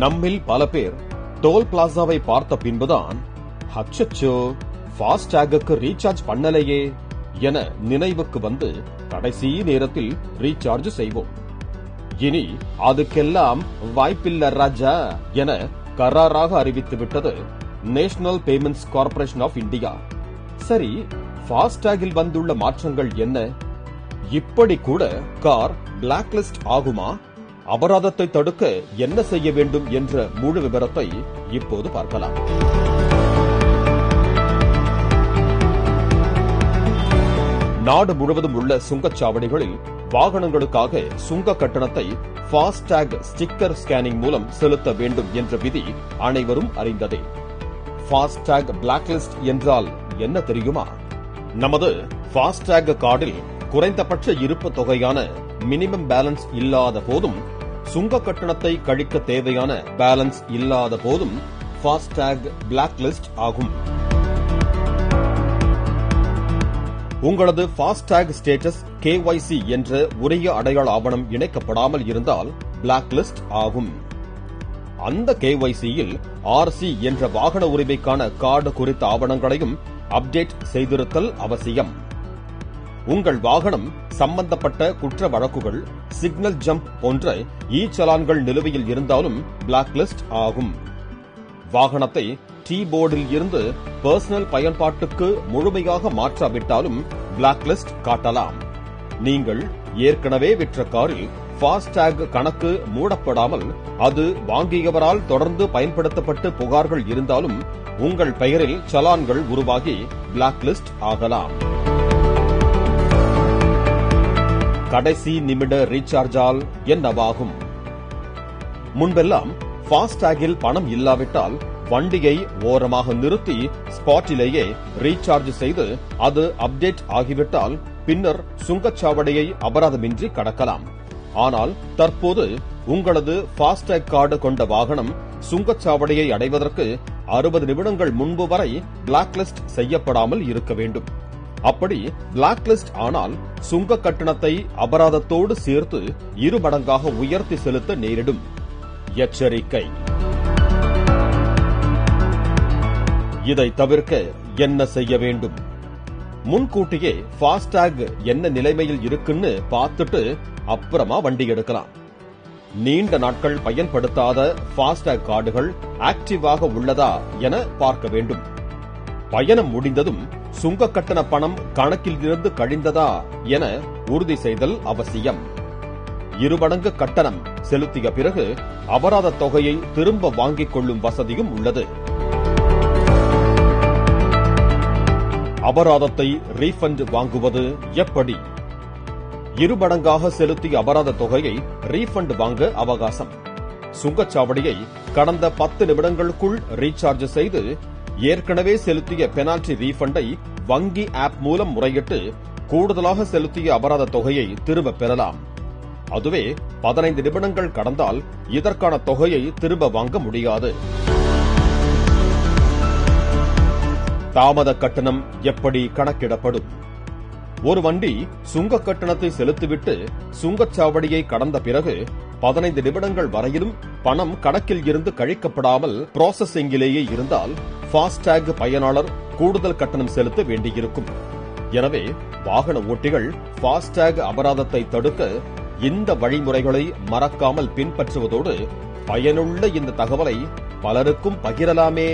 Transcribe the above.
நம்மில் பல பேர் டோல் பிளாசாவை பார்த்த பின்புதான் அச்சச்சோ ஃபாஸ்டாகுக்கு ரீசார்ஜ் பண்ணலையே என நினைவுக்கு வந்து கடைசி நேரத்தில் ரீசார்ஜ் செய்வோம். இனி அதுக்கெல்லாம் வாய்ப்பில்ல ராஜா என கராராக அறிவித்துவிட்டது National Payments Corporation of India. சரி, ஃபாஸ்டாகில் வந்துள்ள மாற்றங்கள் என்ன? இப்படி கூட கார் பிளாக் லிஸ்ட் ஆகுமா? அபராதத்தை தடுக்க என்ன செய்ய வேண்டும் என்ற முழு விவரத்தை இப்போது பார்க்கலாம். நாடு முழுவதும் உள்ள சுங்கச்சாவடிகளில் வாகனங்களுக்காக சுங்க கட்டணத்தை ஃபாஸ்டாக் ஸ்டிக்கர் ஸ்கேனிங் மூலம் செலுத்த வேண்டும் என்ற விதி அனைவரும் அறிந்ததே. ஃபாஸ்டாக் பிளாக் லிஸ்ட் என்றால் என்ன தெரியுமா? நமது ஃபாஸ்டாக் கார்டில் குறைந்தபட்ச இருப்பு தொகையான மினிமம் பேலன்ஸ் இல்லாத போதும், சுங்க கட்டணத்தை கழிக்க தேவையான பேலன்ஸ் இல்லாத போதும் ஃபாஸ்டாக் பிளாக் லிஸ்ட் ஆகும். உங்களது ஃபாஸ்டாக் ஸ்டேட்டஸ் KYC என்ற உரிய அடையாள ஆவணம் இணைக்கப்படாமல் இருந்தால் பிளாக் லிஸ்ட் ஆகும். அந்த KYC-யில் RC என்ற வாகன உரிமைக்கான கார்டு குறித்த ஆவணங்களையும் அப்டேட் செய்திருத்தல் அவசியம். உங்கள் வாகனம் சம்பந்தப்பட்ட குற்ற வழக்குகள், சிக்னல் ஜம்ப் போன்ற சலான்கள் நிலுவையில் இருந்தாலும் பிளாக் லிஸ்ட் ஆகும். வாகனத்தை டீ போர்டில் இருந்து பர்சனல் பயன்பாட்டுக்கு முழுமையாக மாற்றாவிட்டாலும் பிளாக் லிஸ்ட் காட்டலாம். நீங்கள் ஏற்கனவே விற்ற காரில் ஃபாஸ்டாக் கணக்கு மூடப்படாமல் அது வாங்கியவரால் தொடர்ந்து பயன்படுத்தப்பட்டு புகார்கள் இருந்தாலும் உங்கள் பெயரில் சலான்கள் உருவாகி பிளாக் லிஸ்ட் ஆகலாம். கடைசி நிமிட ரீசார்ஜால் என்னவாகும்? முன்பெல்லாம் ஃபாஸ்டாகில் பணம் இல்லாவிட்டால் வண்டியை ஓரமாக நிறுத்தி ஸ்பாட்டிலேயே ரீசார்ஜ் செய்து அது அப்டேட் ஆகிவிட்டால் பின்னர் சுங்கச்சாவடியை அபராதமின்றி கடக்கலாம். ஆனால் தற்போது உங்களது ஃபாஸ்டாக் கார்டு கொண்ட வாகனம் சுங்கச்சாவடியை அடைவதற்கு 60 நிமிடங்கள் முன்பு வரை பிளாக் லிஸ்ட் செய்யப்படாமல் இருக்க வேண்டும். அப்படி பிளாக் லிஸ்ட் ஆனால் சுங்க கட்டணத்தை அபராதத்தோடு சேர்த்து 2 மடங்காக உயர்த்தி செலுத்த நேரிடும். எச்சரிக்கை. இதை தவிர்க்க என்ன செய்ய வேண்டும்? முன்கூட்டியே ஃபாஸ்டாக் என்ன நிலைமையில் இருக்குன்னு பார்த்துட்டு அப்புறமா வண்டி எடுக்கலாம். நீண்ட நாட்கள் பயன்படுத்தாத ஃபாஸ்டாக் கார்டுகள் ஆக்டிவாக உள்ளதா என பார்க்க வேண்டும். பயணம் முடிந்ததும் சுங்க கட்டண பணம் கணக்கில் இருந்து கழிந்ததா என உறுதி செய்தல் அவசியம். 2 மடங்கு கட்டணம் செலுத்திய பிறகு அபராத தொகையை திரும்ப வாங்கிக் கொள்ளும் வசதியும் உள்ளது. அபராதத்தை ரீஃபண்ட் வாங்குவது எப்படி? 2 மடங்காக செலுத்திய அபராத தொகையை ரீஃபண்ட் வாங்க அவகாசம். சுங்கச்சாவடியை கடந்த 10 நிமிடங்களுக்குள் ரீசார்ஜ் செய்து ஏற்கனவே செலுத்திய பெனால்டி ரீஃபண்டை வங்கி ஆப் மூலம் முறையிட்டு கூடுதலாக செலுத்திய அபராத தொகையை திரும்ப பெறலாம். அதுவே 15 நிமிடங்கள் கடந்தால் இதற்கான தொகையை திரும்ப வாங்க முடியாது. தாமத கட்டணம் எப்படி கணக்கிடப்படும்? ஒரு வண்டி சுங்க கட்டணத்தை செலுத்திவிட்டு சுங்கச்சாவடியை கடந்த பிறகு 15 நிமிடங்கள் வரையிலும் பணம் கணக்கில் இருந்து கழிக்கப்படாமல் ப்ராசஸிங்கிலேயே இருந்தால் ஃபாஸ்டாக் பயனாளர் கூடுதல் கட்டணம் செலுத்த வேண்டியிருக்கும். எனவே வாகன ஓட்டிகள் ஃபாஸ்டாக் அபராதத்தை தடுக்க இந்த வழிமுறைகளை மறக்காமல் பின்பற்றுவதோடு பயனுள்ள இந்த தகவலை பலருக்கும் பகிரலாமே.